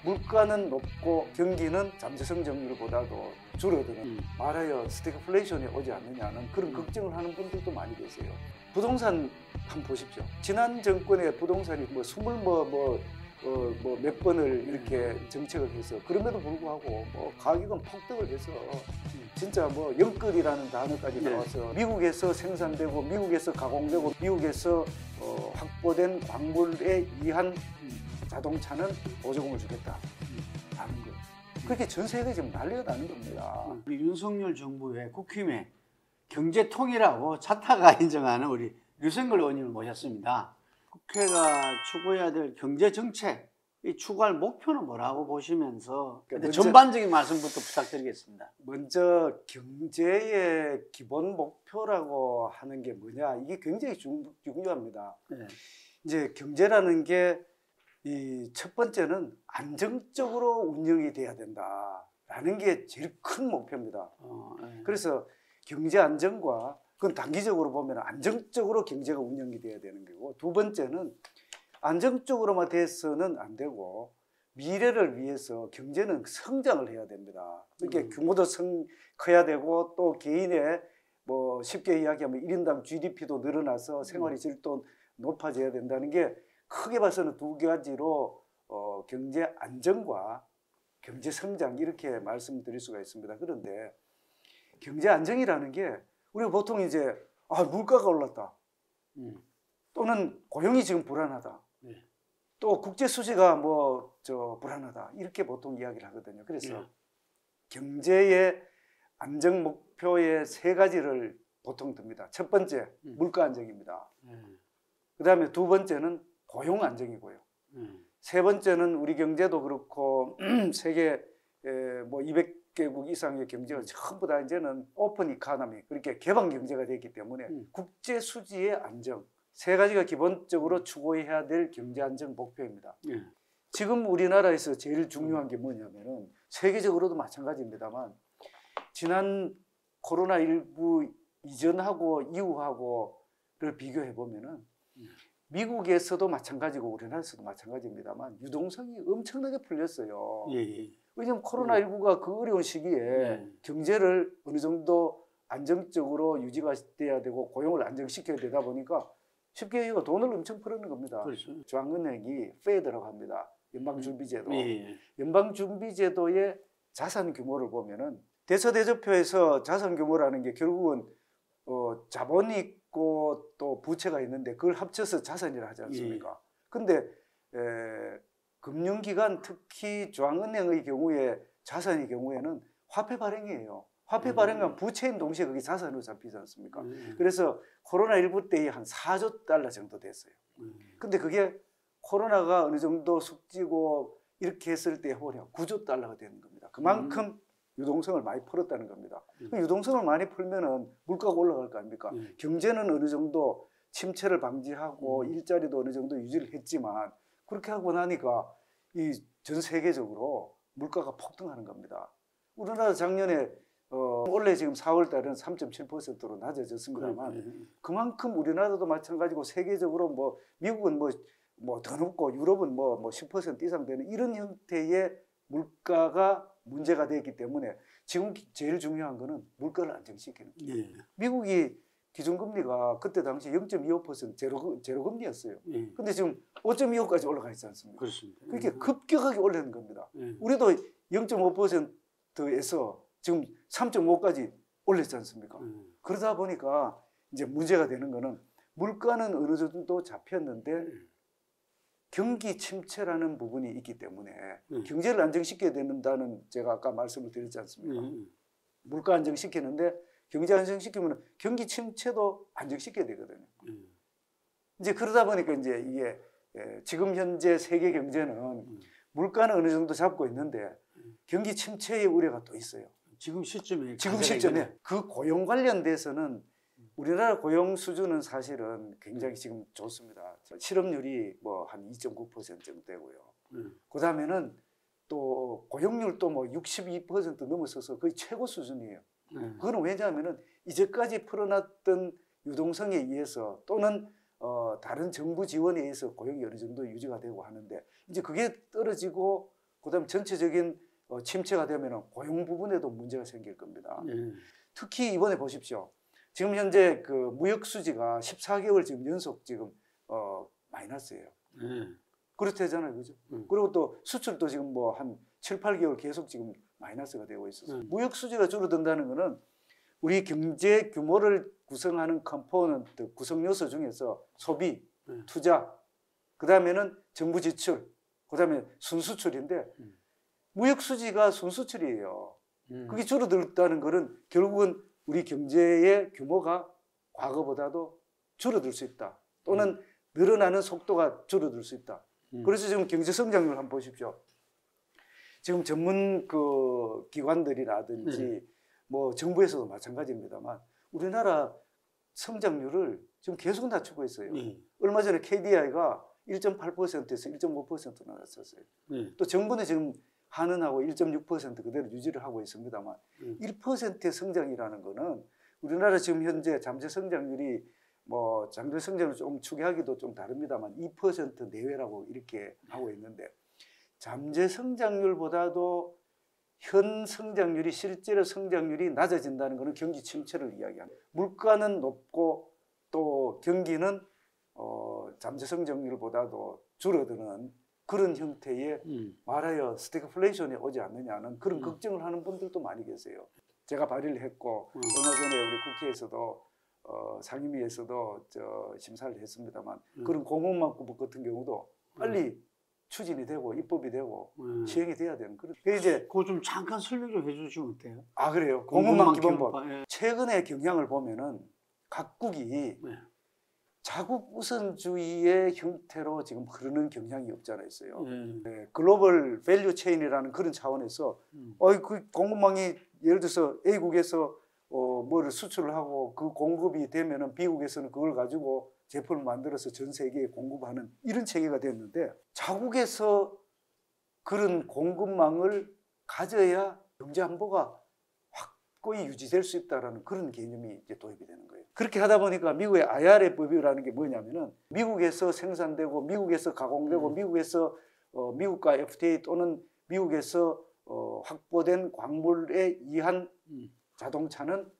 물가는 높고 경기는 잠재 성장률보다도 줄어드는 말하여 스태그플레이션이 오지 않느냐는 그런 걱정을 하는 분들도 많이 계세요. 부동산 한번 보십시오. 지난 정권의 부동산이 뭐 몇 번을 이렇게 정책을 해서 그럼에도 불구하고 뭐 가격은 폭등을 해서 진짜 뭐 영끌이라는 단어까지 나와서 미국에서 생산되고 미국에서 가공되고 미국에서 확보된 광물에 의한 자동차는 보조금을 주겠다 하는 거예요. 그렇게 전 세계에 지금 난리가 나는 겁니다. 우리 윤석열 정부의 국힘의 경제통이라고 차타가 인정하는 우리 류승걸 의원님을 모셨습니다. 국회가 추구해야 될 경제정책, 이 추구할 목표는 뭐라고 보시면서 전반적인 말씀부터 부탁드리겠습니다. 먼저 경제의 기본 목표라고 하는 게 뭐냐, 이게 굉장히 중요합니다. 네. 이제 경제라는 게 이 첫 번째는 안정적으로 운영이 돼야 된다라는 게 제일 큰 목표입니다. 네. 그래서 경제 안정과 그건 단기적으로 보면 안정적으로 경제가 운영이 돼야 되는 거고, 두 번째는 안정적으로만 돼서는 안 되고 미래를 위해서 경제는 성장을 해야 됩니다. 이렇게 규모도 커야 되고 또 개인의 뭐 쉽게 이야기하면 1인당 GDP도 늘어나서 생활의 질도 높아져야 된다는 게 크게 봐서는 두 가지로 경제 안정과 경제 성장 이렇게 말씀드릴 수가 있습니다. 그런데 경제 안정이라는 게 우리가 보통 이제 물가가 올랐다 또는 고용이 지금 불안하다 또 국제 수지가 불안하다 이렇게 보통 이야기를 하거든요. 그래서 경제의 안정 목표의 세 가지를 보통 듭니다. 첫 번째 물가 안정입니다. 그 다음에 두 번째는 고용 안정이고요. 세 번째는 우리 경제도 그렇고 세계 200개국 이상의 경제가 전부 다 이제는 오픈 이코노미, 그렇게 개방 경제가 됐기 때문에 국제 수지의 안정, 세 가지가 기본적으로 추구해야 될 경제 안정 목표입니다. 지금 우리나라에서 제일 중요한 게 뭐냐면은 세계적으로도 마찬가지입니다만 지난 코로나19 이전하고 이후하고를 비교해 보면은 미국에서도 마찬가지고 우리나라에서도 마찬가지입니다만 유동성이 엄청나게 풀렸어요. 왜냐하면 코로나19가 그 어려운 시기에 경제를 어느 정도 안정적으로 유지가 돼야 되고 고용을 안정시켜야 되다 보니까 쉽게 얘기하면 돈을 엄청 풀어는 겁니다. 그렇죠. 중앙은행이 페드라고 합니다. 연방준비제도. 연방준비제도의 자산 규모를 보면은 대서대조표에서 자산 규모라는 게 결국은 자본이 있고 또 부채가 있는데 그걸 합쳐서 자산이라 하지 않습니까? 근데 금융기관 특히 중앙은행의 경우에 자산의 경우에는 화폐 발행이에요. 화폐 발행은 부채인 동시에 그게 자산으로 잡히지 않습니까? 그래서 코로나19 때에 한 4조 달러 정도 됐어요. 근데 그게 코로나가 어느 정도 숙지고 이렇게 했을 때 보면 9조 달러가 되는 겁니다. 그만큼 유동성을 많이 풀었다는 겁니다. 유동성을 많이 풀면은 물가가 올라갈 거 아닙니까? 경제는 어느 정도 침체를 방지하고 일자리도 어느 정도 유지를 했지만 그렇게 하고 나니까 이 전 세계적으로 물가가 폭등하는 겁니다. 우리나라 작년에 원래 지금 4월 달은 3.7%로 낮아졌습니다만 그만큼 우리나라도 마찬가지고 세계적으로 미국은 더 높고 유럽은 10% 이상 되는 이런 형태의 물가가 문제가 됐기 때문에 지금 제일 중요한 거는 물가를 안정시키는 거예요. 미국이 기준금리가 그때 당시 0.25% 제로금리였어요. 근데 지금 5.25까지 올라가 있지 않습니까? 그렇습니다. 그렇게 급격하게 올라는 겁니다. 우리도 0.5%에서 지금 3.5까지 올렸지 않습니까? 그러다 보니까 이제 문제가 되는 거는 물가는 어느 정도 잡혔는데 경기 침체라는 부분이 있기 때문에 경제를 안정시켜야 된다는 제가 아까 말씀을 드렸지 않습니까? 물가 안정시키는데 경제 안정시키면 경기 침체도 안정시켜야 되거든요. 이제 그러다 보니까 이제 이게 지금 현재 세계 경제는 물가는 어느 정도 잡고 있는데 경기 침체의 우려가 또 있어요. 지금 시점에 그 고용 관련돼서는 우리나라 고용 수준은 사실은 굉장히 지금 좋습니다. 실업률이 한 2.9% 정도 되고요. 그 다음에는 또 고용률도 62% 넘어서서 거의 최고 수준이에요. 그거는 왜냐하면은 이제까지 풀어놨던 유동성에 의해서 또는 다른 정부 지원에 의해서 고용이 어느 정도 유지가 되고 하는데 이제 그게 떨어지고 그다음 전체적인 침체가 되면 고용 부분에도 문제가 생길 겁니다. 특히 이번에 보십시오. 지금 현재 그 무역 수지가 14개월 지금 연속 지금 마이너스예요. 그렇다잖아요, 그죠? 그리고 또 수출도 지금 뭐 한 7, 8개월 계속 지금 마이너스가 되고 있어서 무역 수지가 줄어든다는 거는 우리 경제 규모를 구성하는 컴포넌트 구성 요소 중에서 소비, 투자, 그 다음에는 정부 지출, 그 다음에 순수출인데 무역 수지가 순수출이에요. 그게 줄어들었다는 것은 결국은 우리 경제의 규모가 과거보다도 줄어들 수 있다. 또는 늘어나는 속도가 줄어들 수 있다. 그래서 지금 경제 성장률 한번 보십시오. 지금 전문 그 기관들이라든지 뭐 정부에서도 마찬가지입니다만 우리나라 성장률을 지금 계속 낮추고 있어요. 얼마 전에 KDI가 1.8%에서 1.5% 나갔었어요. 또 정부는 지금 한은하고 1.6% 그대로 유지를 하고 있습니다만 1%의 성장이라는 거는 우리나라 지금 현재 잠재 성장률이 뭐 잠재 성장을 좀 추계하기도 좀 다릅니다만 2% 내외라고 이렇게 하고 있는데 잠재 성장률보다도 현 성장률이 실제로 성장률이 낮아진다는 것은 경기 침체를 이야기합니다. 물가는 높고 또 경기는 잠재 성장률보다도 줄어드는 그런 형태의 말하여 스태그플레이션이 오지 않느냐는 그런 걱정을 하는 분들도 많이 계세요. 제가 발의를 했고 얼마 전에 우리 국회에서도 상임위에서도 심사를 했습니다만 그런 공무원망법 같은 경우도 빨리 추진이 되고 입법이 되고 시행이 돼야 되는 그런. 이제 그거 좀 잠깐 설명 좀 해주시면 어때요? 아 그래요. 공무원망 기본법. 예. 최근의 경향을 보면은 각국이 자국 우선주의의 형태로 지금 흐르는 경향이 없잖아 있어요. 네, 글로벌 밸류 체인이라는 그런 차원에서 그 공급망이 예를 들어서 A국에서 뭐를 수출을 하고 그 공급이 되면은 B국에서는 그걸 가지고 제품을 만들어서 전 세계에 공급하는 이런 체계가 됐는데 자국에서 그런 공급망을 가져야 경제 안보가 확고히 유지될 수 있다라는 그런 개념이 이제 도입이 되는 거예요. 그렇게 하다 보니까 미국의 IRA법이라는 게 뭐냐면은 미국에서 생산되고 미국에서 가공되고 미국에서 미국과 FTA 또는 미국에서 확보된 광물에 의한 자동차는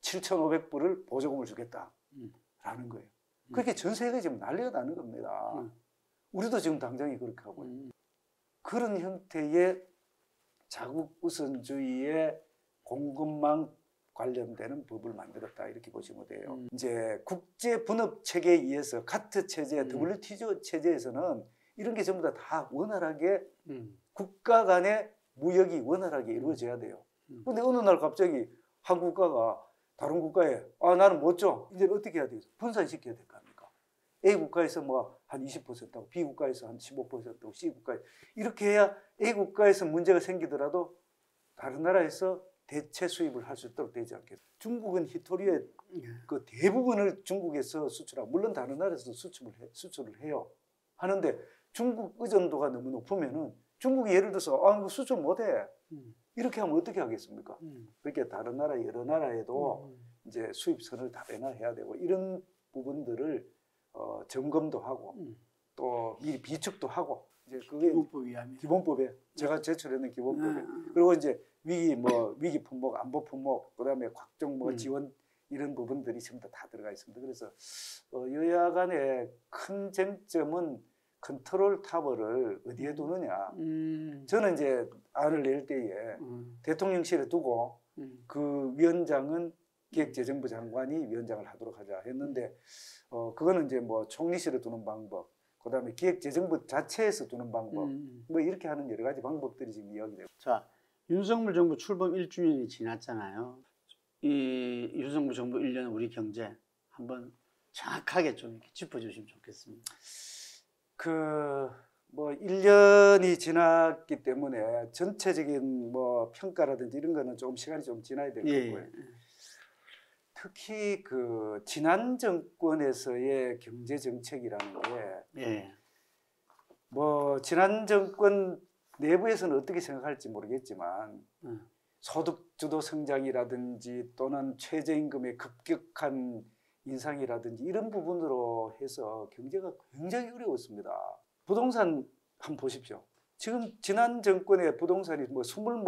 7,500불을 보조금을 주겠다라는 거예요. 그렇게 전 세계에 지금 난리가 나는 겁니다. 우리도 지금 당장에 그렇게 하고 있는 그런 형태의 자국 우선주의의 공급망 관련되는 법을 만들었다 이렇게 보시면 돼요. 이제 국제 분업 체계에 의해서 가트 체제, WTO 체제에서는 이런 게 전부 다 원활하게 국가 간의 무역이 원활하게 이루어져야 돼요. 근데 어느 날 갑자기 한 국가가 다른 국가에 나는 못 줘. 이제 어떻게 해야 돼요? 분산시켜야 될 거 아닙니까? A 국가에서 뭐 한 20%하고 B 국가에서 한 15%하고 C 국가에 이렇게 해야 A 국가에서 문제가 생기더라도 다른 나라에서 대체 수입을 할 수 있도록 되지 않겠어요? 중국은 히토리의 그 대부분을 중국에서 수출하고 물론 다른 나라에서 수출을 해요. 하는데 중국 의존도가 너무 높으면은 중국이 예를 들어서 이거 수출 못해. 이렇게 하면 어떻게 하겠습니까? 그렇게 다른 나라 여러 나라에도 이제 수입선을 다 배나해야 되고 이런 부분들을 점검도 하고 또 미리 비축도 하고 이제 그게 기본법에 제가 제출했는 기본법에 그리고 이제 위기 품목, 안보 품목, 그다음에 각종 뭐 지원 이런 부분들이 전부 다 들어가 있습니다. 그래서 여야 간의 큰 쟁점은 컨트롤 타워를 어디에 두느냐. 저는 이제 안을 낼 때에 대통령실에 두고 그 위원장은 기획재정부 장관이 위원장을 하도록 하자 했는데 그거는 이제 뭐 총리실에 두는 방법, 그다음에 기획재정부 자체에서 두는 방법, 뭐 이렇게 하는 여러 가지 방법들이 지금 이야기되고. 자, 윤석열 정부 출범 1주년이 지났잖아요. 이 윤석열 정부 1년 우리 경제 한번 정확하게 좀 이렇게 짚어주시면 좋겠습니다. 뭐 1년이 지났기 때문에 전체적인 뭐 평가라든지 이런 거는 조금 시간이 좀 지나야 될 거고요. 특히 그 지난 정권에서의 경제 정책이라는 게 뭐 지난 정권 내부에서는 어떻게 생각할지 모르겠지만 소득 주도 성장이라든지 또는 최저임금의 급격한 인상이라든지 이런 부분으로 해서 경제가 굉장히 어려웠습니다. 부동산 한번 보십시오. 지금 지난 정권의 부동산이 뭐 스물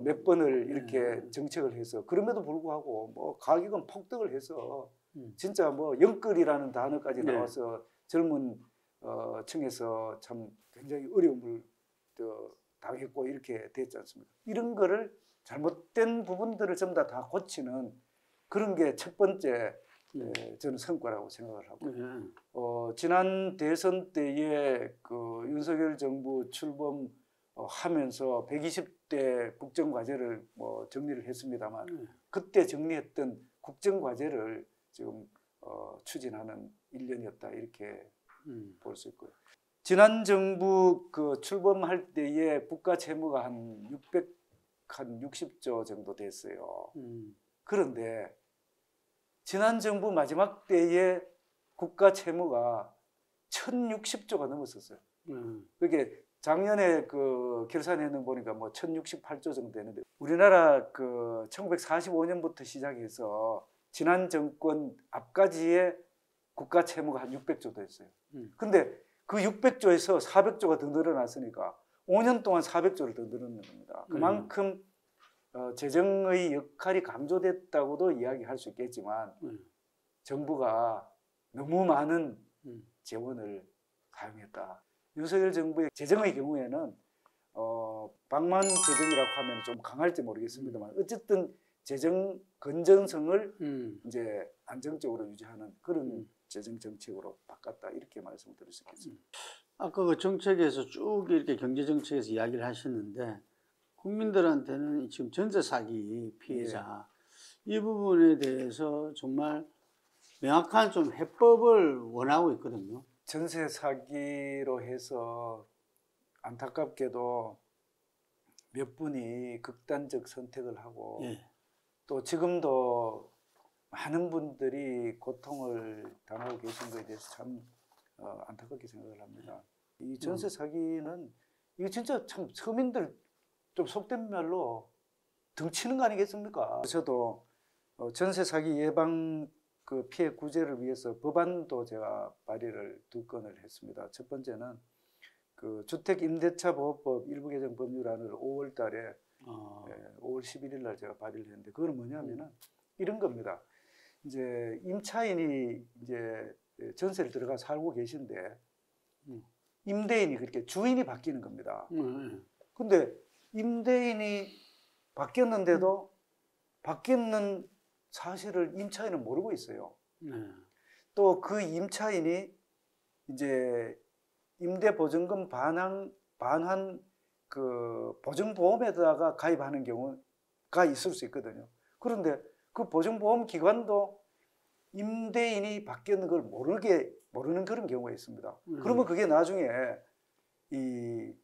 몇 번을 이렇게 정책을 해서 그럼에도 불구하고 뭐 가격은 폭등을 해서 진짜 뭐 영끌이라는 단어까지 나와서 젊은 층에서 참 굉장히 어려움을 당했고 이렇게 됐지 않습니까? 이런 거를 잘못된 부분들을 전부 다 고치는 그런 게 첫 번째 저는 성과라고 생각을 하고 지난 대선 때에 그 윤석열 정부 출범하면서 120대 국정과제를 뭐 정리를 했습니다만 그때 정리했던 국정과제를 지금 추진하는 1년이었다 이렇게 볼 수 있고요. 지난 정부 그 출범할 때에 국가 채무가 한 60조 정도 됐어요. 그런데 지난 정부 마지막 때에 국가 채무가 1,060조가 넘었었어요. 그게 작년에 그 결산해는 보니까 뭐 1,068조 정도 되는데 우리나라 그 1945년부터 시작해서 지난 정권 앞까지의 국가 채무가 한 600조 됐어요. 근데 그 600조에서 400조가 더 늘어났으니까 5년 동안 400조를 더 늘어난 겁니다. 그만큼 재정의 역할이 강조됐다고도 이야기할 수 있겠지만 정부가 너무 많은 재원을 사용했다. 윤석열 정부의 재정의 경우에는 방만 재정이라고 하면 좀 강할지 모르겠습니다만 어쨌든 재정 건전성을 이제 안정적으로 유지하는 그런 재정 정책으로 바꿨다 이렇게 말씀드릴 수 있겠습니다. 아까 그 정책에서 쭉 이렇게 경제 정책에서 이야기를 하셨는데 국민들한테는 지금 전세 사기 피해자 이 부분에 대해서 정말 명확한 좀 해법을 원하고 있거든요. 전세 사기로 해서 안타깝게도 몇 분이 극단적 선택을 하고 또 지금도 많은 분들이 고통을 당하고 계신 것에 대해서 참 안타깝게 생각을 합니다. 이 전세 사기는 이게 진짜 참 서민들 좀 속된 말로 등치는 거 아니겠습니까? 저도 전세 사기 예방 그 피해 구제를 위해서 법안도 제가 발의를 2건을 했습니다. 첫 번째는 그 주택임대차보호법 일부 개정 법률안을 5월 달에 5월 11일 날 제가 발의를 했는데 그건 뭐냐면은 이런 겁니다. 이제 임차인이 이제 전세를 들어가 살고 계신데 임대인이 그렇게 주인이 바뀌는 겁니다. 근데 임대인이 바뀌었는데도 바뀌는 사실을 임차인은 모르고 있어요. 또 그 임차인이 이제 임대보증금 반환 그 보증보험에다가 가입하는 경우가 있을 수 있거든요. 그런데 그 보증보험 기관도 임대인이 바뀌는 걸 모르는 그런 경우가 있습니다. 그러면 그게 나중에 이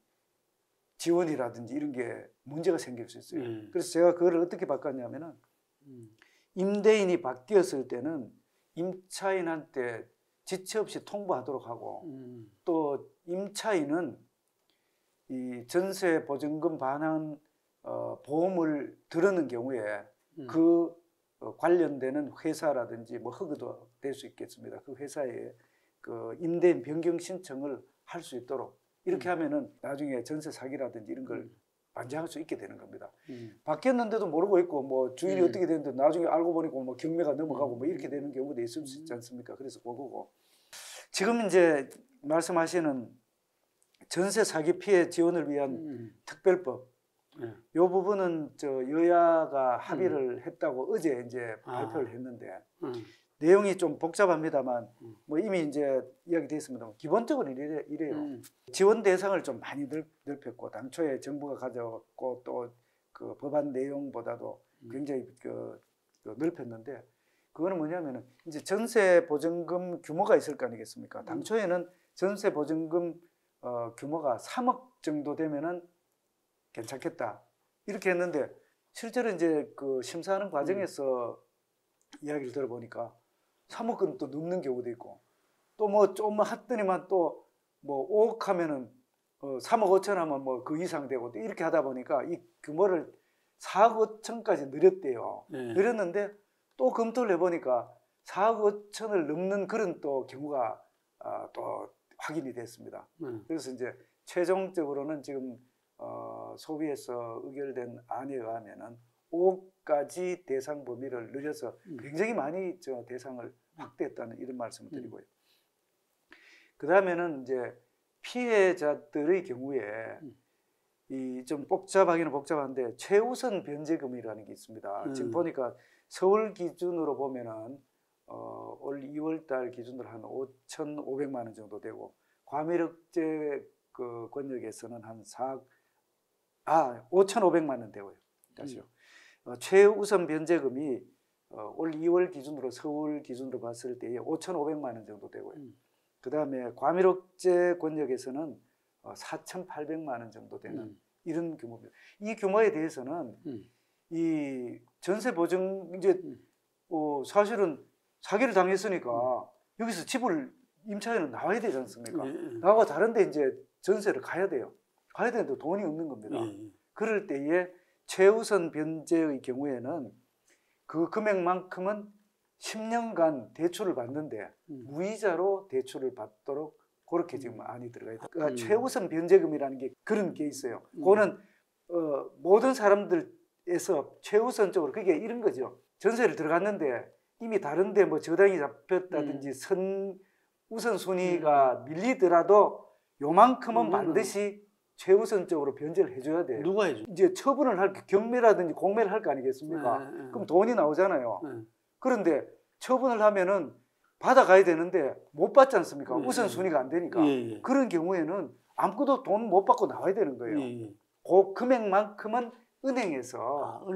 지원이라든지 이런 게 문제가 생길 수 있어요. 그래서 제가 그걸 어떻게 바꿨냐면은 임대인이 바뀌었을 때는 임차인한테 지체 없이 통보하도록 하고 또 임차인은 이 전세 보증금 반환 보험을 들었는 경우에 그 관련되는 회사라든지 뭐 허그도 될 수 있겠습니다. 그 회사에 그 임대인 변경 신청을 할 수 있도록 이렇게 하면은 나중에 전세 사기라든지 이런 걸 반지할 수 있게 되는 겁니다. 바뀌었는데도 모르고 있고 뭐 주인이 어떻게 되는데 나중에 알고 보니까 뭐 경매가 넘어가고 뭐 이렇게 되는 경우도 있을 수 있지 않습니까? 그래서 그거고 지금 이제 말씀하시는 전세 사기 피해 지원을 위한 특별법 이 부분은 저 여야가 합의를 했다고 어제 이제 발표를 했는데 내용이 좀 복잡합니다만 뭐 이미 이제 이야기됐습니다만 기본적으로 이래요. 지원 대상을 좀 많이 넓혔고 당초에 정부가 가져왔고 또 그 법안 내용보다도 굉장히 넓혔는데 그거는 뭐냐면은 이제 전세 보증금 규모가 있을 거 아니겠습니까? 당초에는 전세 보증금 규모가 3억 정도 되면은 괜찮겠다 이렇게 했는데 실제로 이제 그 심사하는 과정에서 이야기를 들어보니까 3억은 또 넘는 경우도 있고 또 뭐 조금만 했더니만 또 뭐 5억 하면은 3억 5천 하면 뭐 그 이상 되고 또 이렇게 하다 보니까 이 규모를 4억 5천까지 늘렸대요. 늘렸는데 또 검토를 해보니까 4억 5천을 넘는 그런 또 경우가 또 확인이 됐습니다. 그래서 이제 최종적으로는 지금 소위에서 의결된 안에 의하면은 5가지 대상 범위를 늘려서 굉장히 많이 대상을 확대했다는 이런 말씀을 드리고요. 그 다음에는 이제 피해자들의 경우에 이 좀 복잡하기는 복잡한데 최우선 변제금이라는 게 있습니다. 지금 보니까 서울 기준으로 보면은 올 2월달 기준으로 한 5,500만 원 정도 되고 과밀억제 그 권역에서는 한 5,500만 원 되고요. 다시요. 최우선 변제금이 올 2월 기준으로 서울 기준으로 봤을 때 5,500만 원 정도 되고요. 그 다음에 과밀억제 권역에서는 4,800만 원 정도 되는 이런 규모입니다. 이 규모에 대해서는 이 전세 보증 이제 사실은 사기를 당했으니까 여기서 집을 임차인은 나와야 되지 않습니까? 나와 다른데 이제 전세를 가야 돼요. 가야 되는데 돈이 없는 겁니다. 그럴 때에 최우선 변제의 경우에는 그 금액만큼은 10년간 대출을 받는데 무이자로 대출을 받도록 그렇게 지금 안이 들어가 있다. 그러니까 최우선 변제금이라는 게 그런 게 있어요. 그거는 모든 사람들에서 최우선적으로 그게 이런 거죠. 전세를 들어갔는데 이미 다른데 뭐 저당이 잡혔다든지 우선순위가 밀리더라도 요만큼은 반드시 최우선적으로 변제를 해줘야 돼요. 누가 해줘? 이제 처분을 할 경매라든지 공매를 할 거 아니겠습니까? 그럼 돈이 나오잖아요. 그런데 처분을 하면은 받아가야 되는데 못 받지 않습니까? 우선순위가 안 되니까. 그런 경우에는 아무것도 돈 못 받고 나와야 되는 거예요. 그 금액만큼은 은행에서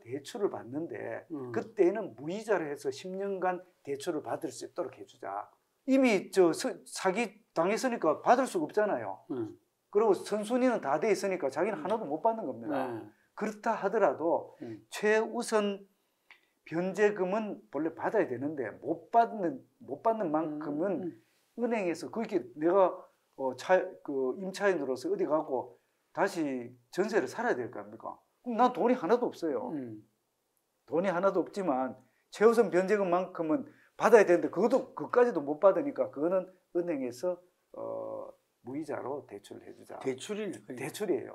대출을 받는데 그때는 무이자로 해서 10년간 대출을 받을 수 있도록 해주자. 이미 사기 당했으니까 받을 수가 없잖아요. 그리고 선순위는 다 돼 있으니까 자기는 하나도 못 받는 겁니다. 그렇다 하더라도 최우선 변제금은 원래 받아야 되는데 못 받는 만큼은 은행에서 그렇게 내가 임차인으로서 어디 가고 다시 전세를 살아야 될 거 아닙니까? 그럼 난 돈이 하나도 없어요. 돈이 하나도 없지만 최우선 변제금만큼은 받아야 되는데 그것까지도 못 받으니까 그거는 은행에서 무이자로 대출을 해주자. 대출이네. 대출이에요.